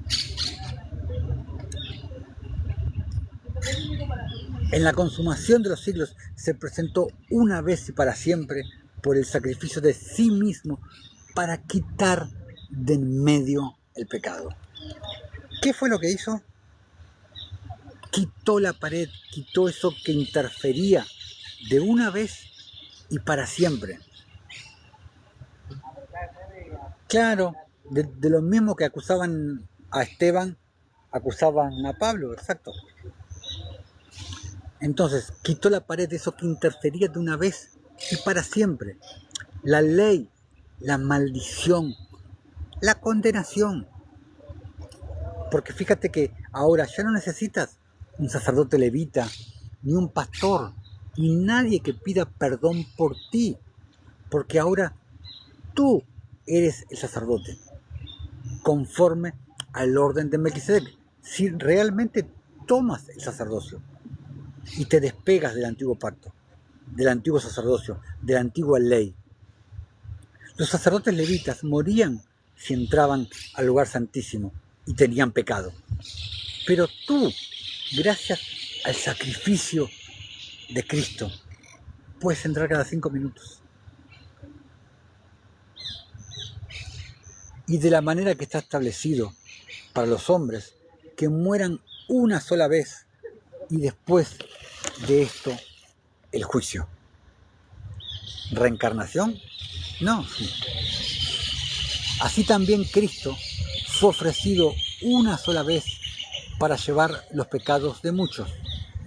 En la consumación de los siglos se presentó una vez y para siempre por el sacrificio de sí mismo para quitar de en medio el pecado. ¿Qué fue lo que hizo? Quitó la pared, quitó eso que interfería de una vez y para siempre. Claro, de lo mismo que acusaban a Esteban, acusaban a Pablo, exacto. Entonces, quitó la pared de eso que interfería de una vez y para siempre. La ley, la maldición, la condenación. Porque fíjate que ahora ya no necesitas un sacerdote levita, ni un pastor, ni nadie que pida perdón por ti. Porque ahora tú eres el sacerdote, conforme al orden de Melquisedec. Si realmente tomas el sacerdocio y te despegas del antiguo pacto, del antiguo sacerdocio, de la antigua ley. Los sacerdotes levitas morían si entraban al lugar santísimo y tenían pecado. Pero tú, gracias al sacrificio de Cristo, puedes entrar cada 5 minutos. Y de la manera que está establecido para los hombres, que mueran una sola vez y después de esto el juicio. ¿Reencarnación? No. Así también Cristo fue ofrecido una sola vez para llevar los pecados de muchos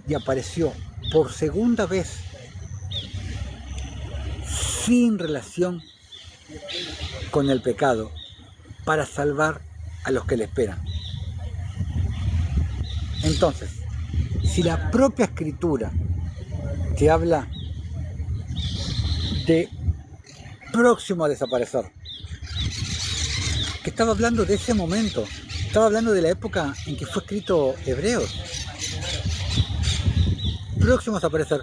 y apareció por segunda vez sin relación con el pecado para salvar a los que le esperan. Entonces, si la propia Escritura te habla de próximo a desaparecer, que estaba hablando de ese momento, estaba hablando de la época en que fue escrito Hebreos, próximo a desaparecer,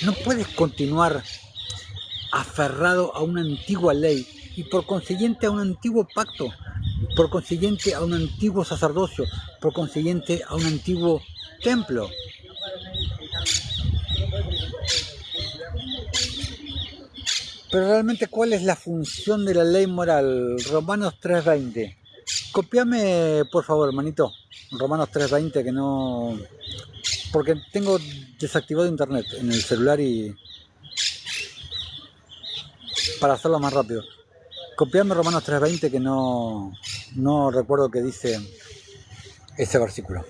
no puedes continuar aferrado a una antigua ley y por consiguiente a un antiguo pacto, por consiguiente a un antiguo sacerdocio, por consiguiente a un antiguo templo. Pero realmente, ¿cuál es la función de la ley moral? Romanos 3:20. Copiame, por favor, hermanito. Romanos 3:20, que no... porque tengo desactivado internet en el celular y... para hacerlo más rápido. Copiame Romanos 3:20, que no recuerdo qué dice ese versículo.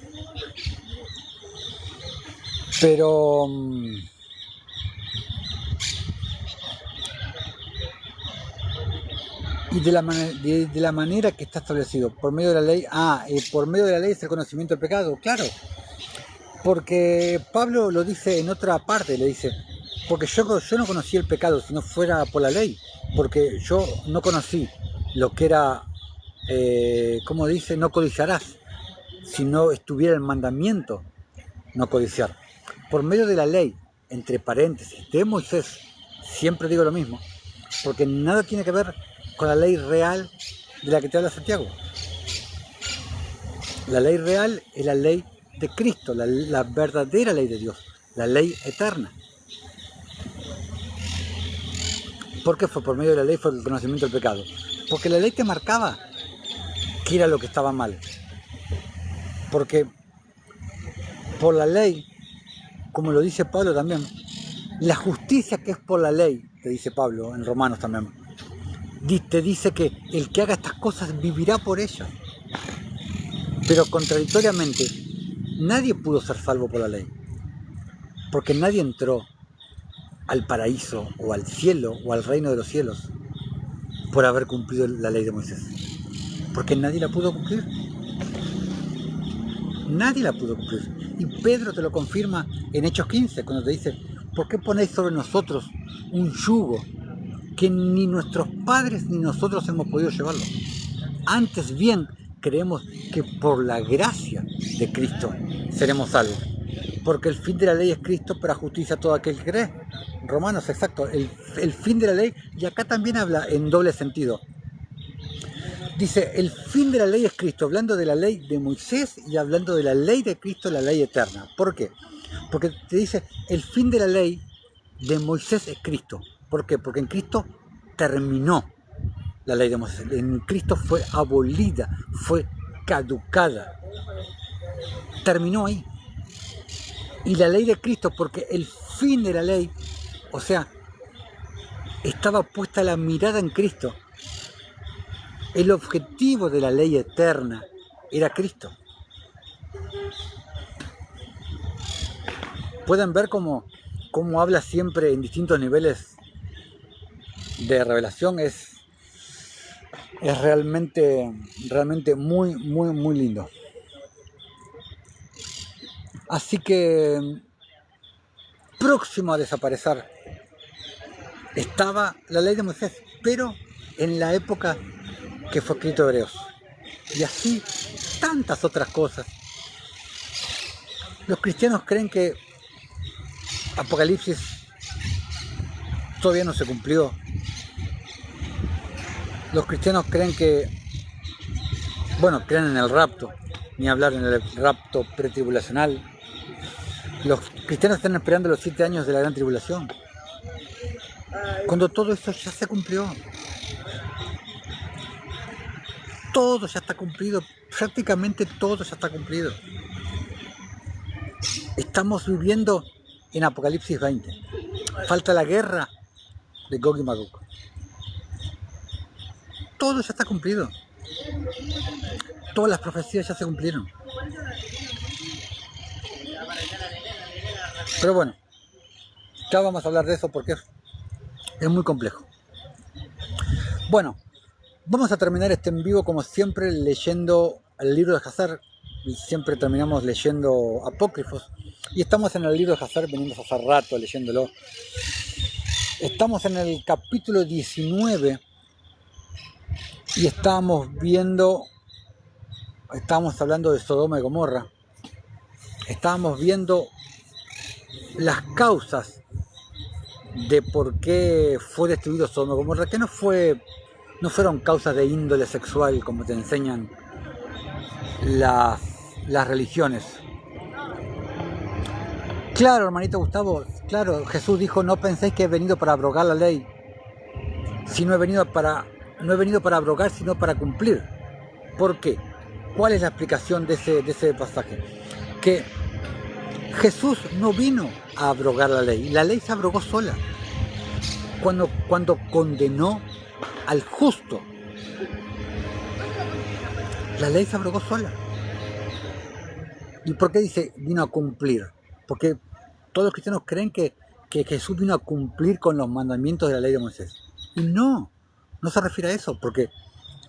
Pero... y de la manera que está establecido, por medio de la ley, por medio de la ley es el conocimiento del pecado, claro, porque Pablo lo dice en otra parte, le dice, porque yo no conocí el pecado si no fuera por la ley, porque yo no conocí lo que era, como dice, no codiciarás, si no estuviera el mandamiento, no codiciar. Por medio de la ley, entre paréntesis, de Moisés, siempre digo lo mismo, porque nada tiene que ver con la ley real de la que te habla Santiago. La ley real es la ley de Cristo, la verdadera ley de Dios, la ley eterna. ¿Por qué fue? Por medio de la ley fue el conocimiento del pecado. Porque la ley te marcaba qué era lo que estaba mal. Porque por la ley, como lo dice Pablo también, la justicia que es por la ley, te dice Pablo en Romanos también, te dice que el que haga estas cosas vivirá por ellas. Pero contradictoriamente, nadie pudo ser salvo por la ley. Porque nadie entró al paraíso o al cielo o al reino de los cielos por haber cumplido la ley de Moisés. Porque nadie la pudo cumplir. Nadie la pudo cumplir. Y Pedro te lo confirma en Hechos 15, cuando te dice, ¿por qué ponéis sobre nosotros un yugo que ni nuestros padres ni nosotros hemos podido llevarlo? Antes bien, creemos que por la gracia de Cristo seremos salvos. Porque el fin de la ley es Cristo para justicia a todo aquel que cree. Romanos, exacto, el fin de la ley, y acá también habla en doble sentido. Dice, el fin de la ley es Cristo, hablando de la ley de Moisés y hablando de la ley de Cristo, la ley eterna. ¿Por qué? Porque te dice, el fin de la ley de Moisés es Cristo. ¿Por qué? Porque en Cristo terminó la ley de Moisés. En Cristo fue abolida, fue caducada. Terminó ahí. Y la ley de Cristo, porque el fin de la ley, o sea, estaba puesta la mirada en Cristo. El objetivo de la ley eterna era Cristo. Pueden ver cómo habla siempre en distintos niveles de revelación. Es realmente muy, muy, muy lindo. Así que, próximo a desaparecer, estaba la ley de Moisés, pero en la época que fue escrito Hebreos. Y así tantas otras cosas. Los cristianos creen que Apocalipsis todavía no se cumplió. Los cristianos creen que, creen en el rapto, ni hablar en el rapto pretribulacional. Los cristianos están esperando los 7 años de la gran tribulación, cuando todo esto ya se cumplió. Todo ya está cumplido, prácticamente todo ya está cumplido. Estamos viviendo en Apocalipsis 20. Falta la guerra de Gog y Magog. Todo ya está cumplido. Todas las profecías ya se cumplieron. Pero bueno, ya vamos a hablar de eso porque es muy complejo. Bueno, vamos a terminar este en vivo como siempre leyendo el libro de Hazar. Siempre terminamos leyendo apócrifos. Y estamos en el libro de Hazar, venimos hace rato leyéndolo. Estamos en el capítulo 19 y estábamos hablando de Sodoma y Gomorra. Estábamos viendo las causas de por qué fue destruido Sodoma y Gomorra, que no fueron causas de índole sexual como te enseñan las religiones. Claro, hermanito Gustavo, claro, Jesús dijo, no penséis que he venido para abrogar la ley, si no he venido para abrogar, sino para cumplir. ¿Por qué? ¿Cuál es la explicación de ese pasaje? Que Jesús no vino a abrogar la ley se abrogó sola. Cuando condenó al justo, la ley se abrogó sola. ¿Y por qué dice vino a cumplir? Porque todos los cristianos creen que Jesús vino a cumplir con los mandamientos de la ley de Moisés. Y no se refiere a eso, porque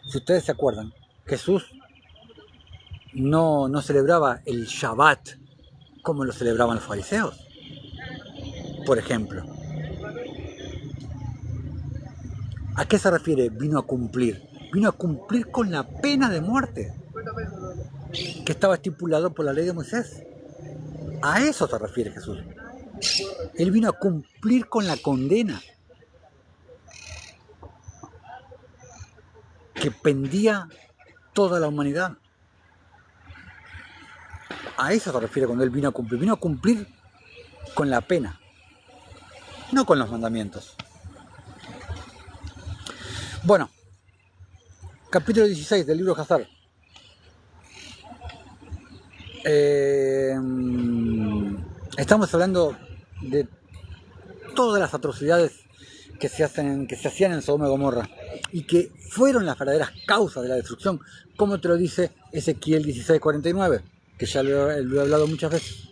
si ustedes se acuerdan, Jesús no celebraba el Shabbat como lo celebraban los fariseos, por ejemplo. ¿A qué se refiere? Vino a cumplir. Vino a cumplir con la pena de muerte que estaba estipulado por la ley de Moisés. A eso se refiere Jesús. Él vino a cumplir con la condena que pendía toda la humanidad. A eso se refiere cuando Él vino a cumplir. Vino a cumplir con la pena, no con los mandamientos. Bueno, capítulo 16 del libro de Hazar. Estamos hablando de todas las atrocidades que se hacían en Sodoma y Gomorra y que fueron las verdaderas causas de la destrucción, como te lo dice Ezequiel 16:49, que ya lo he hablado muchas veces.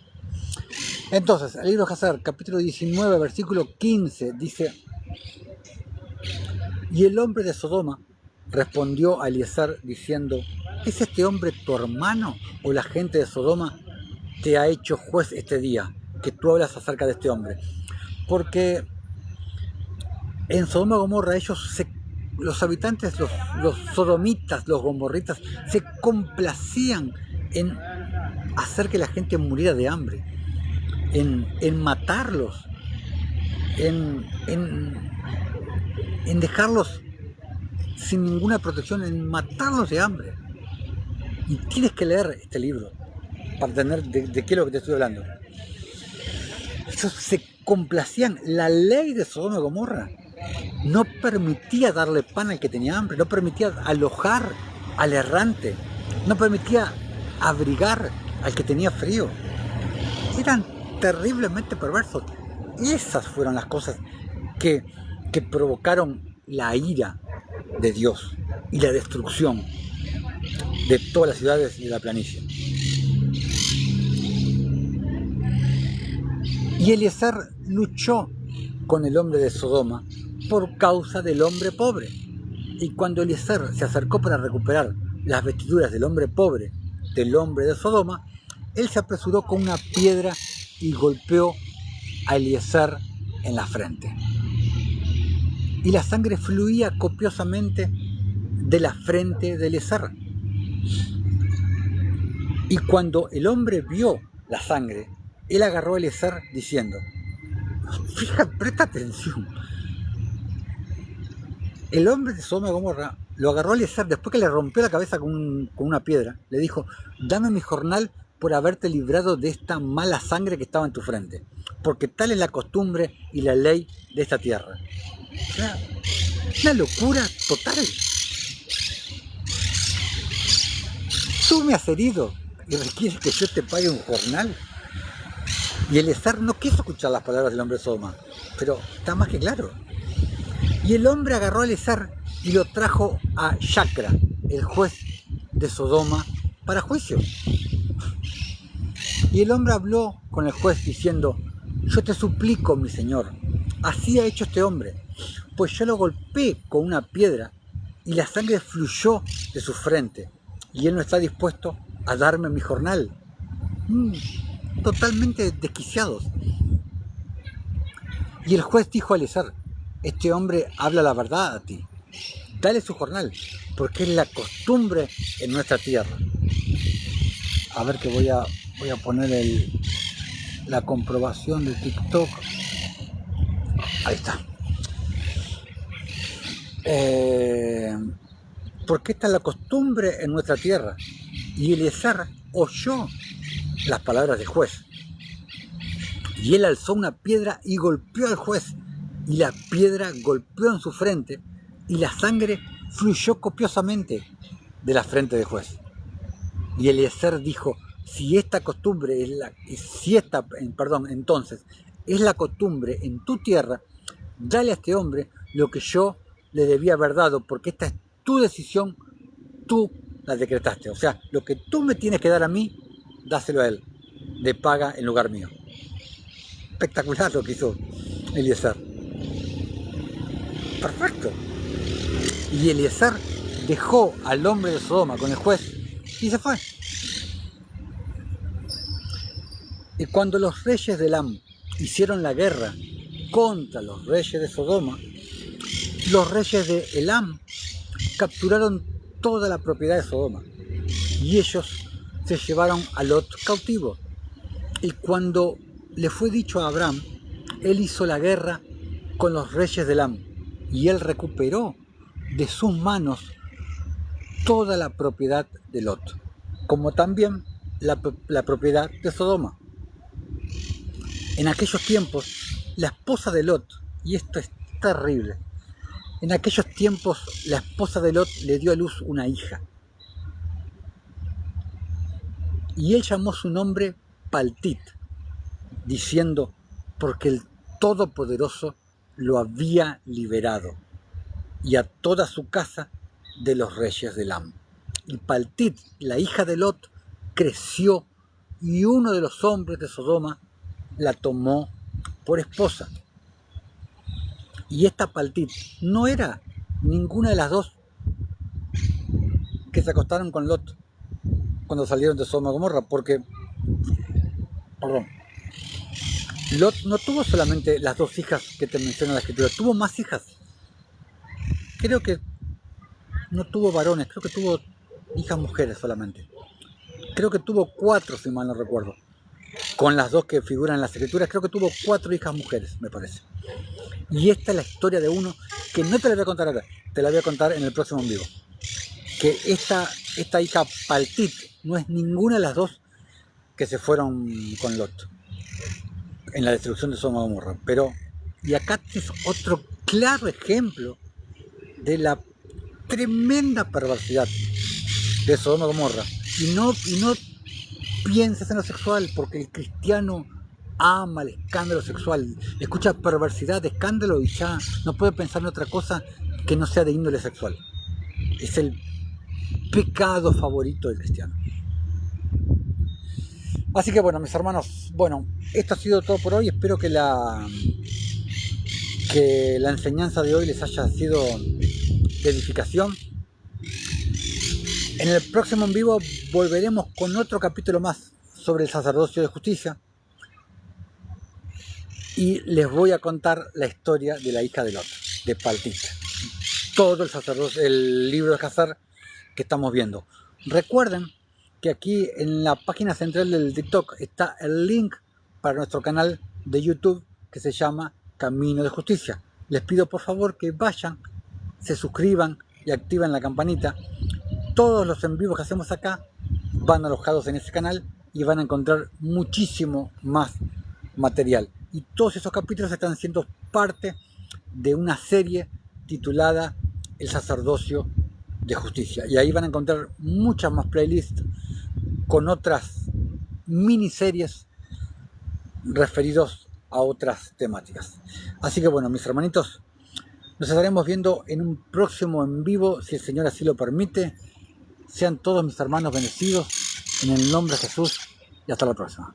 Entonces, el libro de Hazar, capítulo 19, versículo 15, dice: y el hombre de Sodoma respondió a Eliezer diciendo: ¿es este hombre tu hermano o la gente de Sodoma te ha hecho juez este día que tú hablas acerca de este hombre? Porque en Sodoma y Gomorra los habitantes, los sodomitas, los gomorritas, se complacían en hacer que la gente muriera de hambre, en matarlos, en dejarlos sin ninguna protección, en matarlos de hambre. Y tienes que leer este libro para entender de qué es lo que te estoy hablando. Ellos se complacían. La ley de Sodoma y Gomorra no permitía darle pan al que tenía hambre, no permitía alojar al errante, no permitía abrigar al que tenía frío. Eran terriblemente perversos. Esas fueron las cosas que provocaron la ira de Dios y la destrucción de todas las ciudades y de la planicie. Y Eliezer luchó con el hombre de Sodoma por causa del hombre pobre. Y cuando Eliezer se acercó para recuperar las vestiduras del hombre pobre, del hombre de Sodoma, él se apresuró con una piedra y golpeó a Eliezer en la frente. Y la sangre fluía copiosamente de la frente de Eliezer. Y cuando el hombre vio la sangre, él agarró a Eliezer diciendo, fíjate, presta atención. El hombre de Sodoma y Gomorra lo agarró a Eliezer después que le rompió la cabeza con una piedra. Le dijo, dame mi jornal por haberte librado de esta mala sangre que estaba en tu frente, porque tal es la costumbre y la ley de esta tierra. Una locura total. Tú me has herido y requieres que yo te pague un jornal. Y Eliezer no quiso escuchar las palabras del hombre de Sodoma, pero está más que claro. Y el hombre agarró a Eliezer y lo trajo a Shacra, el juez de Sodoma, para juicio. Y el hombre habló con el juez diciendo, yo te suplico, mi señor, así ha hecho este hombre, pues yo lo golpeé con una piedra y la sangre fluyó de su frente, y él no está dispuesto a darme mi jornal. Totalmente desquiciados. Y el juez dijo a Eliezer, este hombre habla la verdad a ti, dale su jornal, porque es la costumbre en nuestra tierra. A ver que voy a poner la comprobación de TikTok. Ahí está. Porque esta es la costumbre en nuestra tierra. Y Eliezer oyó las palabras del juez. Y él alzó una piedra y golpeó al juez. Y la piedra golpeó en su frente. Y la sangre fluyó copiosamente de la frente del juez. Y Eliezer dijo, si esta costumbre entonces es la costumbre en tu tierra, dale a este hombre lo que yo le debía haber dado, porque esta es tu decisión, tú la decretaste. O sea, lo que tú me tienes que dar a mí, dáselo a él, de paga en lugar mío. Espectacular lo que hizo Eliezer. Perfecto. Y Eliezer dejó al hombre de Sodoma con el juez y se fue. Y cuando los reyes de Elam hicieron la guerra contra los reyes de Sodoma, los reyes de Elam capturaron toda la propiedad de Sodoma y ellos se llevaron a Lot cautivo. Y cuando le fue dicho a Abraham, él hizo la guerra con los reyes de Elam y él recuperó de sus manos toda la propiedad de Lot, como también la propiedad de Sodoma. En aquellos tiempos, la esposa de Lot, y esto es terrible, en aquellos tiempos la esposa de Lot le dio a luz una hija. Y él llamó su nombre Paltit, diciendo, porque el Todopoderoso lo había liberado, y a toda su casa de los reyes de Elam. Y Paltit, la hija de Lot, creció, y uno de los hombres de Sodoma la tomó por esposa. Y esta Paltit no era ninguna de las dos que se acostaron con Lot cuando salieron de Sodoma y Gomorra, porque, perdón, Lot no tuvo solamente las 2 hijas que te menciona la escritura, tuvo más hijas. Creo que no tuvo varones, creo que tuvo hijas mujeres solamente. Creo que tuvo 4, si mal no recuerdo. Con las 2 que figuran en las escrituras, creo que tuvo 4 hijas mujeres, me parece. Y esta es la historia de uno que no te la voy a contar ahora, te la voy a contar en el próximo en vivo. Que esta hija Paltit no es ninguna de las 2 que se fueron con Lot en la destrucción de Sodoma y Gomorra. Pero, y acá es otro claro ejemplo de la tremenda perversidad de Sodoma y Gomorra. Y no pienses en lo sexual, porque el cristiano ama el escándalo sexual, escucha perversidad, escándalo y ya no puede pensar en otra cosa que no sea de índole sexual. Es el pecado favorito del cristiano. Así que bueno, mis hermanos, bueno, esto ha sido todo por hoy. Espero que la enseñanza de hoy les haya sido de edificación. En el próximo en vivo volveremos con otro capítulo más sobre el sacerdocio de justicia y les voy a contar la historia de la hija de Lot, de Paltit. Todo el sacerdocio, el libro de Hazar que estamos viendo. Recuerden que aquí en la página central del TikTok está el link para nuestro canal de YouTube que se llama Camino de Justicia. Les pido por favor que vayan, se suscriban y activen la campanita. Todos los en vivos que hacemos acá van alojados en ese canal y van a encontrar muchísimo más material. Y todos esos capítulos están siendo parte de una serie titulada El sacerdocio de justicia. Y ahí van a encontrar muchas más playlists con otras miniseries referidos a otras temáticas. Así que bueno, mis hermanitos, nos estaremos viendo en un próximo en vivo, si el Señor así lo permite. Sean todos mis hermanos bendecidos en el nombre de Jesús y hasta la próxima.